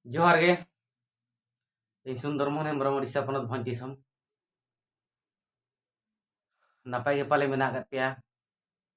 जोहार गे ᱤᱧ ᱥᱩᱱᱫᱚᱨᱢᱳᱦᱚᱱ ᱦᱮᱢᱵᱨᱚᱢ ᱳᱰᱤᱥᱟ ᱯᱚᱱᱚᱛ ᱵᱷᱚᱸᱡᱽ ᱫᱤᱥᱚᱢ ᱱᱟᱯᱟᱭ ᱜᱮ ᱯᱟᱞᱮ ᱢᱮᱱᱟᱜ ᱟᱠᱟᱫ ᱯᱮᱭᱟ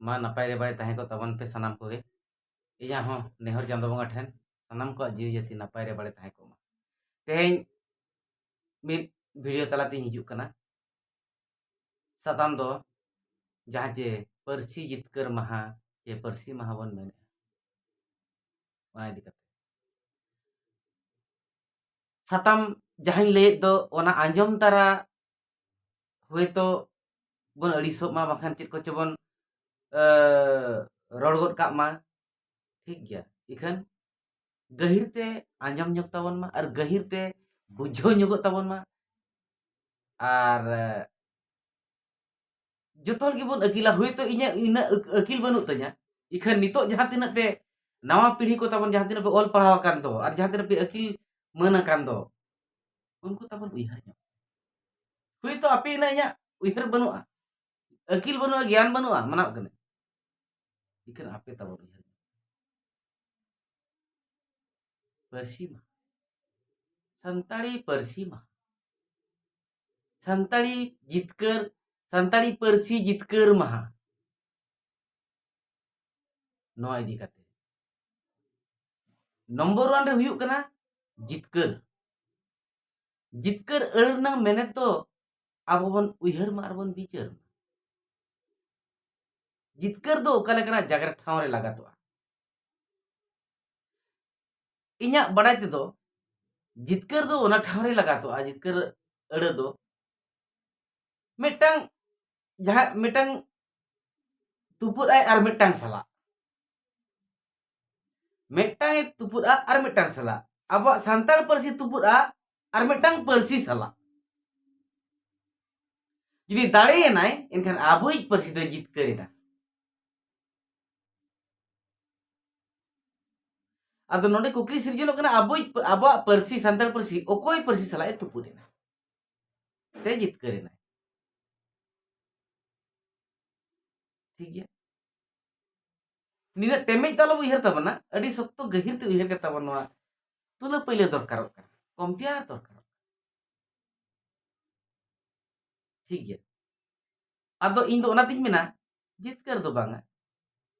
ᱢᱟ ᱱᱟᱯᱟᱭ ᱨᱮ ᱵᱟᱲᱮ ᱛᱟᱦᱮᱸ ᱠᱚ ᱛᱟᱵᱚᱱ ᱯᱮ ᱥᱟᱱᱟᱢ ᱠᱚᱜᱮ ᱤᱧᱟᱹᱜ ᱦᱚᱸ ᱱᱮᱦᱚᱨ ᱪᱟᱸᱫᱳ ᱵᱚᱸᱜᱟ ᱴᱷᱮᱱ ᱥᱟᱱᱟᱢ ᱠᱚᱣᱟᱜ ᱡᱤᱣᱤ ᱡᱟᱹᱛᱤ ᱱᱟᱯᱟᱭ ᱨᱮ ᱵᱟᱲᱮ ᱛᱟᱦᱮᱸ ᱠᱚᱜ ᱢᱟ ᱛᱮᱦᱮᱧ ᱢᱤᱫ ᱵᱷᱤᱰᱤᱭᱳ ᱛᱟᱞᱟᱛᱮᱧ ᱦᱤᱡᱩᱜ ᱠᱟᱱᱟ ᱥᱟᱛᱟᱢ ᱫᱚ ᱡᱟᱦᱟᱸ ᱡᱮ ᱯᱟᱹᱨᱥᱤ ᱡᱤᱛᱠᱟᱹᱨ ᱢᱟᱦᱟ ᱡᱮ ᱯᱟᱹᱨᱥᱤ ᱢᱟᱦᱟ ᱵᱚᱱ ᱢᱮᱱᱮᱜᱼᱟ ᱚᱱᱟ ᱤᱫᱤ ᱠᱟᱛᱮ ᱥᱟᱛᱟᱢ ᱡᱟᱦᱟᱸᱧ ᱞᱟᱹᱭᱮᱫ ᱫᱚ ᱚᱱᱟ ᱟᱸᱡᱚᱢ ᱛᱟᱨᱟ ᱦᱚᱭᱛᱚ ᱵᱚᱱ ᱟᱹᱲᱤᱥᱚᱜ ᱢᱟ ᱵᱟᱠᱷᱟᱱ ᱪᱮᱫ ᱠᱚᱪᱚ ᱵᱚᱱ ᱨᱚᱲ ᱜᱚᱫ ᱠᱟᱜ ᱢᱟ ठीक गया इखन गहिर ते आंजम ᱧᱚᱜ ताबन मा और गहिर ते बुझो ᱧᱚᱜᱚᱜ ताबन मा और जतोल गिबन अकिला हुई तो इने इन अकिल बनु त냐 इखन नितो जहां तिना पे नवा पीढ़ी को ताबन जहां तिना पे ऑल पढ़ाव कान दो और जहां तिना पे अकिल मन कान दो उनको ताबन उइहर ᱧᱚᱜ हुई तो आपे इना इया उइहर बनुआ अकिल बनुआ ज्ञान बनुआ मनाव कने इखन आपे ताबन उइहर पर्सी मा संताड़ी पर्सी मा संताड़ी जितकर संताड़ी पर्सी जितकर महा नोआ इदी काते नंबर 1 रे हुयुक कना जितकर जितकर अड़ना मेने तो आबो बन उइहर मा आर बन बिचार जितकर दो ओका लेकना जागर ठाव रे लगातोआ इnya बड़ाय ते दो जितकर दो ओना ठाव रे लगातोआ जितकर अड़ दो मिटंग जहां मिटंग तुपुर आय आर मिटंग सला मिटंग तुपुर आर मिटंग सला अब संताल परसी तुपुर आर मिटंग परसी सला जुदी दाड़े नाय इनखान आबोई परसी दो जितकरेना अदो नोडे कुकली सिरजनो कना आबोई आबा परसी संताल परसी ओकोई परसी सला ए तुपुरेना ते जितकरेना ठीक है निना टेमेज तालो उइहर ताबना अडी सत्तो गहिर ते उइहर के ताबन नोआ तुला पहिले दरकार कना कंपेयर दरकार ठीक है अदो इन दो ओनातिन मेना जितकर दो बांगा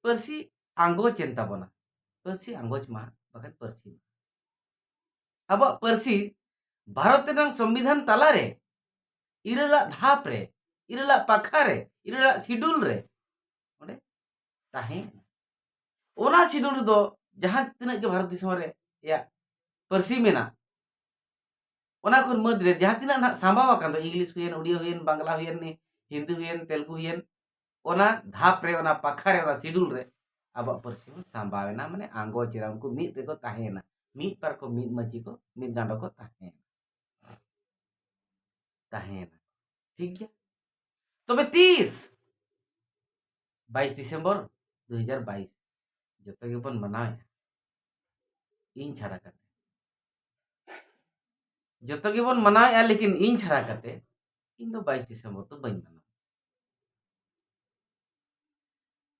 परसी आंगोच एन ताबना परसी आंगोच मा बखन परसी अब परसी भारत रंग संविधान ताला रे इरला धाप रे इरला पाखा रे इरला शिड्यूल रे ओडे ताहे ओना शिड्यूल दो जहां तिना के भारत दिसम रे या परसी मेना ओना कोन मद रे जहां तिना ना सांबावा कान दो इंग्लिश हुयन उड़िया हुयन बांग्ला हुयन हिंदी हुयन तेलुगु हुयन ओना धाप रे ओना पाखा रे ओना शिड्यूल रे अब परसी सांबावेना माने आंगो चिरा उनको मिट रे को ताहेना मिट पर को मिट मजी को मिट गांडो को ताहेना ठीक है तबे 22 दिसंबर 2022 जतो के बन मनाए इन छाड़ा करते जतो के बन मनाए लेकिन इन छाड़ा करते इन दो 22 दिसंबर तो बन मना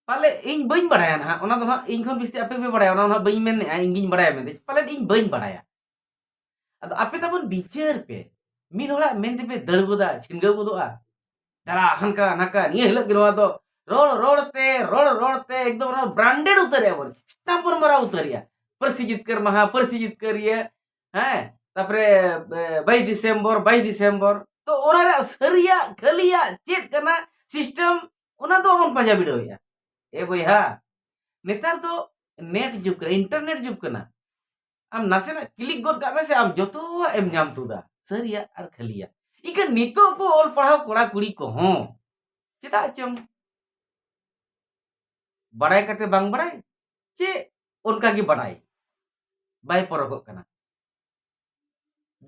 पाले इन बन बड़ाया ना ओना दो इन खन बिस्ती आपे पे बड़ाया ओना बन मेन इन गिन बड़ाया मेन पाले इन बन बड़ाया अद आपे तबन बिचार पे मिन होला मेन दे पे दड़गोदा छिनगा गोदोआ दला हनका नका निये हिलक गिनवा दो रोड़ते एकदम ब्रांडेड उतरिया बोल स्टाम्पर मरा उतरिया परसी जितकर महा परसी जितकर ये हैं तापरे 22 दिसंबर तो ओना रे सरिया खलिया चेत कना सिस्टम ओना दो हम पंजा बिडोया ए बयहा नेतार तो नेट जुग इंटरनेट जुग कना आम नासेना क्लिक गोद का से आम जतो एम नाम तुदा सरिया और खलिया इका नितो को ऑल पढ़ाव कोड़ा कुड़ी को हो चेदा चम बड़ाई करते बांग बड़ाई चे उनका की बड़ाई बाय परगो कना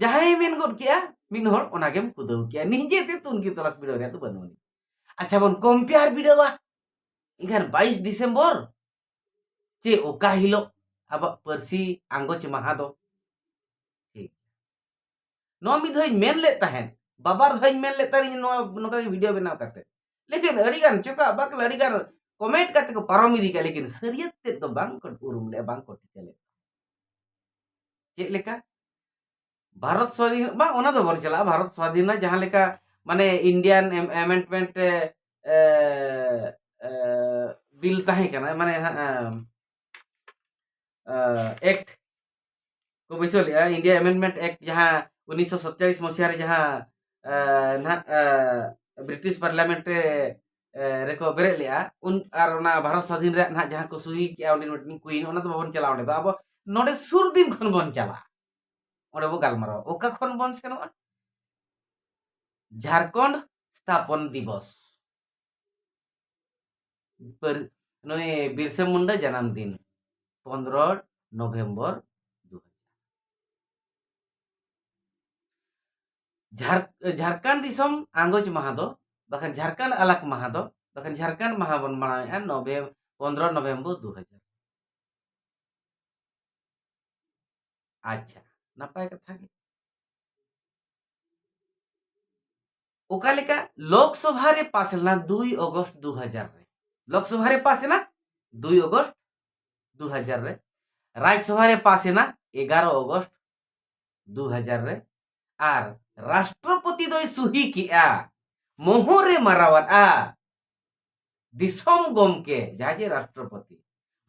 जहां मेन गोद किया मिन होर ओना गेम कुदौ किया निजे ते तुन की तलाश बिडो रे तो बनुनी अच्छा बन कंपेयर बिडोवा इखान 22 दिसंबर चे ओका हिलो अब परसी आंगोच महा दो ठीक नो मी धई मेन ले ताहेन बाबार धई मेन ले तारी नो नोका वीडियो बनाव करते लेकिन अड़ी गान चोका बाक अड़ी गान कमेंट करते को पारम इदी का लेकिन सरियत ते तो बांग को उरुम ले बांग को टिकले चेक लेका भारत स्वाधीन बा ओना दो बोल चला भारत स्वाधीन जहां लेका माने इंडियन अमेंडमेंट बिल ताहे कना माने एक्ट को बैसो लिया इंडिया अमेंडमेंट एक्ट जहां 1947 मसीहा रे जहां ना ब्रिटिश पार्लियामेंट रेको बेरे लिया उन आर ओना भारत स्वाधीन रे ना जहां को सुही किया उन मीटिंग क्वीन ओना तो बबन चला ओंडे तो अब नोडे सुर दिन खन बन चला ओंडे बो गालमारो ओका खन बन सेनो झारखंड स्थापन दिवस पर नोए बिरसा मुंडा जन्मदिन 15 नवंबर 2000 झारखंड दिसम आंगोज माहा दो बखन झारखंड अलग माहा दो बखन झारखंड माहा बन मनाया 15 नवंबर 2000 अच्छा नपाय कथा के ओका लेका लोकसभा रे पास ना 2 अगस्त 2000 रे लोकसभा रे पास ना 2 अगस्त 2000 रे राज्यसभा रे पास ना 11 अगस्त 2000 रे आर राष्ट्रपति दो सुही किया मोहरे मारावत दिसम गमके जहाजे राष्ट्रपति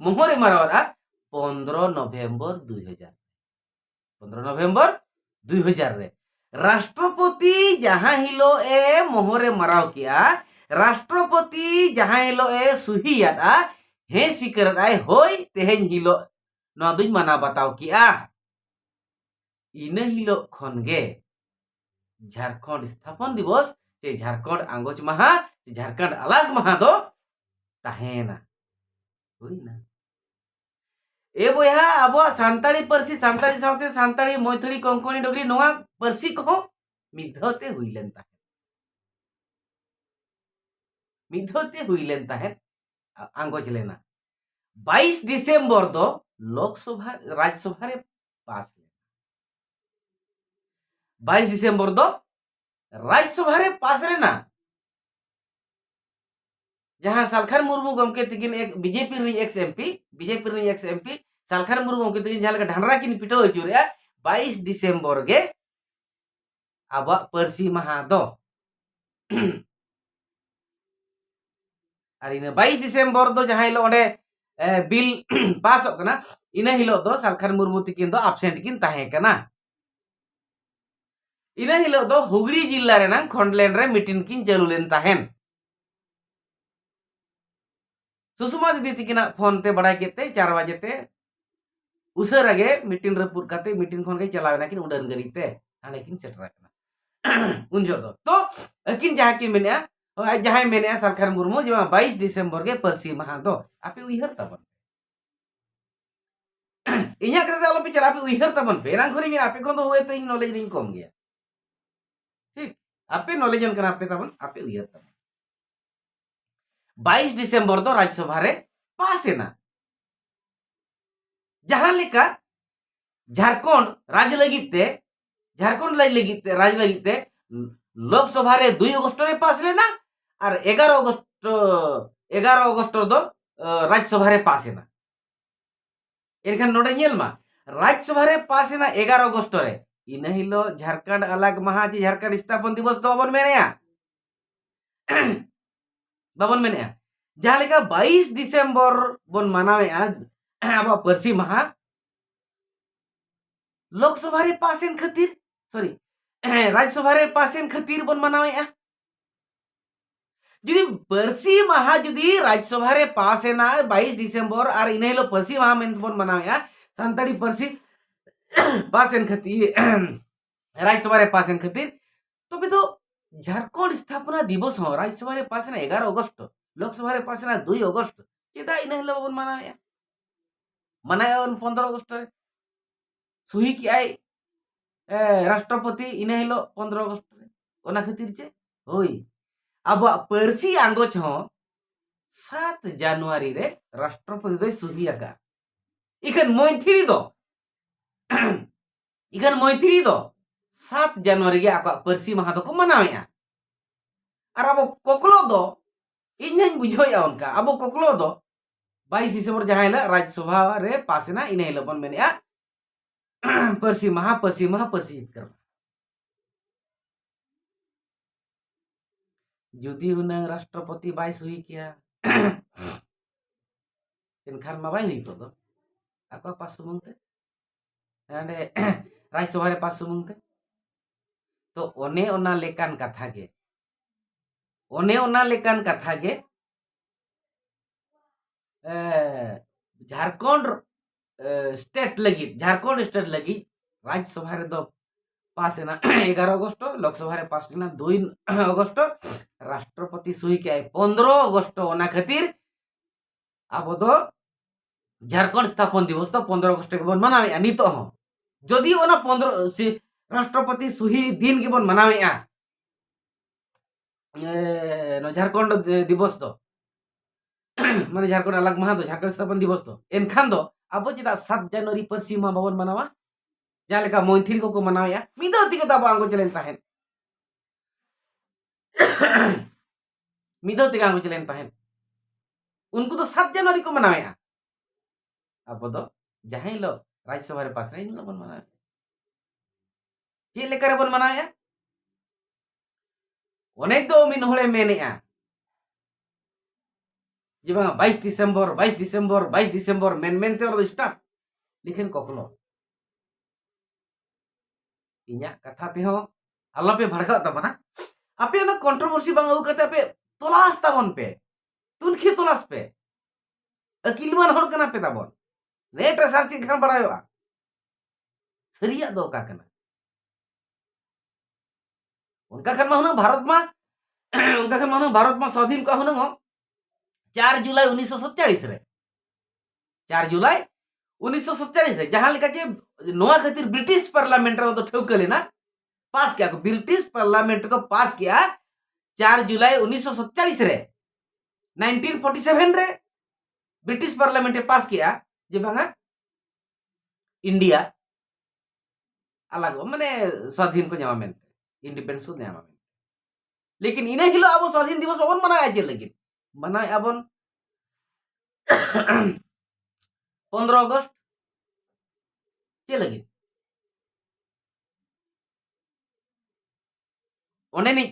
मोहरे मारावत 15 नवंबर 2000 15 नवंबर 2000 रे राष्ट्रपति जहां हिलो ए मोहरे माराव किया राष्ट्रपति जहां हिलो ए सुहियादा हे सिकर आय होय तेहेन हिलो न दुई माना बताव किया इन हिलो खनगे झारखंड स्थापन दिवस से झारखंड आंगोच महा झारखंड अलग महा दो ताहेना होइना ए बोया अब सांताड़ी परसी सांताड़ी सावते सांताड़ी मैथिली कोंकणी डोगरी नोआ परसी को मिधते हुइलेन ताहे मिधते हुइलेन ताहे आंगोच लेना 22 दिसंबर दो लोकसभा राज्यसभा रे पास 22 दिसंबर दो राज्यसभा रे पास लेना जहां सालखार मुर्मू गमके तिकिन एक बीजेपी री एक्स एमपी सालखार मुर्मू गमके तिकिन जहां लगा ढांडरा किन पिटो अचुरे 22 दिसंबर गे अब परसी महा दो और इन 22 दिसंबर दो जहां हिलो ओडे बिल पास होकना इन हिलो दो सालखार मुर्मू तिकिन दो एब्सेंट किन ताहे कना इन हिलो दो हुगली जिल्ला रे ना खंडलेन रे मीटिंग किन चालू लेन ताहेन सुषमा दीदी तिकिना फोन ते बड़ा केते 4 बजे ते उसर आगे मीटिंग रे पुर काते मीटिंग खन के चलावेना किन उड़न गरी ते हाने किन सेटर कना उन जो तो अकिन जहां किन मेने जहां मेने सरकार मुर्मू जे 22 दिसंबर के परसी महा दो आपे उइहर तबन इnya कते आलो पे चला पे उइहर तबन पे ना खरी में आपे कोन दो होए तो इन नॉलेज नहीं कम गया ठीक आपे नॉलेज अन कना आपे तबन आपे उइहर तबन 22 दिसंबर दो राज्यसभा रे पास है ना जहां लेका झारखंड राज्य लगिते झारखंड राज्य लगिते लोकसभा रे 2 अगस्त रे पास लेना और 11 अगस्त दो राज्यसभा रे पास है ना एनखान नोडे नेल मा राज्यसभा रे पास है ना 11 अगस्त रे इन हिलो झारखंड अलग महा जी झारखंड स्थापन दिवस दो बन मेनेया बाबन मेने जहां लेका 22 दिसंबर बन मनावे अब परसी महा लोकसभा रे पासेन खातिर सॉरी राज्यसभा रे पासेन खातिर बन मनावे जुदी परसी महा जुदी राज्यसभा रे पास है ना 22 दिसंबर और इन हिलो परसी महा में बन मनावे संताड़ी परसी पासेन खातिर राज्यसभा रे पासेन खातिर तो भी तो झारखंड स्थापना दिवस हो राज्यसभा रे पास ना 11 अगस्त लोकसभा रे पास ना 2 अगस्त चेदा इन हिलो बन मनाया 15 अगस्त रे सुही की आय राष्ट्रपति इन हिलो 15 अगस्त रे ओना खातिर जे होई अब परसी आंगोच हो 7 जनवरी रे राष्ट्रपति दो सुही आका इखन मैथिली दो 7 जनवरी के आका परसी महा दो को मनावेया और अब कोकलो दो इन्हें बुझोया उनका अब कोकलो दो 22 दिसंबर जहां राज्यसभा रे पास ना इन हिलो बन मेने पर्सी महा पर्सी जितकर जुदी हुनंग राष्ट्रपति बाय सुही किया इनखान मा बाय हुई तो ako pas sumung te ande Rajya Sabha रे पास सुमुंग ते तो ओने ओना लेकान कथा गे झारखंड स्टेट लगी राज्यसभा रे दो पास है ना 11 अगस्त लोकसभा रे पास ना 2 अगस्त राष्ट्रपति सुही के 15 अगस्त ओना खातिर अब दो झारखंड स्थापन दिवस तो 15 अगस्त के बन मनावे नितो हो जदि ओना 15 राष्ट्रपति सुही दिन के बन मनावे झारखंड दिवस तो माने झारखंड अलग महा तो झारखंड स्थापन दिवस तो एनखान दो अब चिदा 7 जनवरी पर्सी मा बाबन मनावा जहाँ लेका मैथिल को मनावे मिदौती को दाबो आंगो चलेन ताहेन मिदौती आंगो चलेन ताहेन उनको तो 7 जनवरी को मनावे अब तो जहाँ लो राज्यसभा रे पास रे इन बन मनावे चे लेका रे बन मनावे अनेक दो मिन होले मेनेआ जे बा 22 दिसंबर मेन ते और स्टाफ लिखन कोकलो इन्या कथा ते हो अल्लाह पे भड़का तबना आपे ना कंट्रोवर्सी बांग अगु कते आपे तलाश ताबन पे तुनखी तलाश पे अकिलमान होड़ कना पे ताबन नेट सर्च खान बड़ायो सरिया दो का कना उनका खान मानो भारत में स्वाधीन का होना 4 जुलाई 1947 रे 4 जुलाई 1947 रे जहां लेका जे नोआ खातिर ब्रिटिश पार्लियामेंट रे तो ठौकले ना पास किया ब्रिटिश पार्लियामेंट को पास किया 4 जुलाई 1947 रे 1947 रे ब्रिटिश पार्लियामेंट पास किया जे बांगा इंडिया अलग माने स्वाधीन को न्यामा मेनते इंडिपेंडेंस को न्यामा मेनते लेकिन इने हिलो अब स्वाधीन दिवस बाबन मनाया जे लगिन मनाय आबन 15 अगस्त चे लगिन ओने नहीं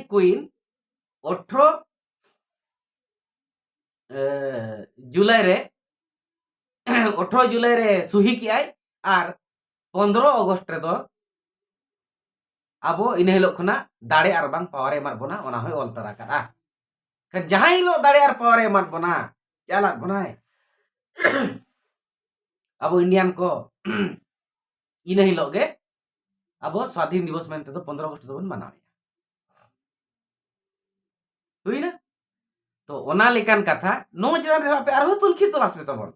क्वीन 18 जुलाई रे 18 जुलाई रे सुही की आय और 15 अगस्त रे दो अब इन हिलो खना दाड़े और बांग पावर एमार बना ओना होय ऑल तरा करा कर जहां हिलो दाड़े और पावर एमार बना चला बनाए अब इंडियन को इन हिलो गे अब स्वाधीन दिवस मेनते तो 15 अगस्त दो मनावे हुई ना तो ओना लेकान कथा नो जन रे आपे आरो तुलखी तलाश पे तबन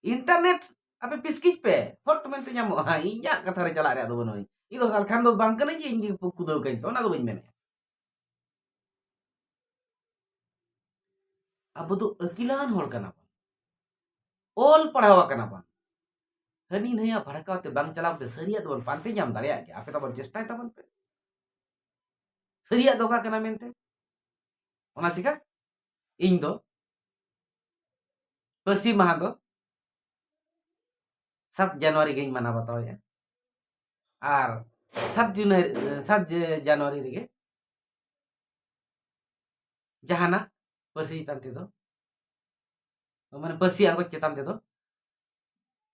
इंटरनेट आपे पिस्किज पे फोट मेनते जामो हा इया कथा रे चला रे दो बनोई इदो साल खान दो बांग कने जे इंगी कुदो कइन तो ना दो बइन मेने अब तो अकिलान होड़ कना ओल पढ़ावा कना बन हनी नया भड़काते बांग चलावते सरिया तो पांते जाम दाड़िया के आपे तबन चेष्टा तबन पे सरिया दोका कना मेनते ओना चिका इन दो पर्सी महा दो 7 जनवरी गे मना बताओ और 7 जनवरी रे जहाना पर्सी तांते दो माने पर्सी आंगो चेतान ते दो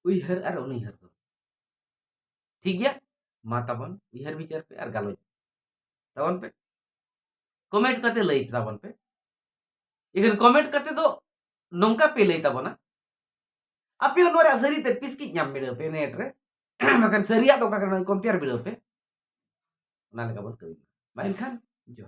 उइहर और उनिहर दो ठीक गया मा तबन उइहर विचार पे और गालोज तबन पे कमेंट करते लई तबन पे इखन कमेंट करते दो नोंका पे लई तबना आपे नोरा सरी ते पिस्की ᱧᱟᱢ मिले पे नेट रे मकन सरिया तो का कंपेयर बिलो पे ना लगा बन कभी मैं खान जो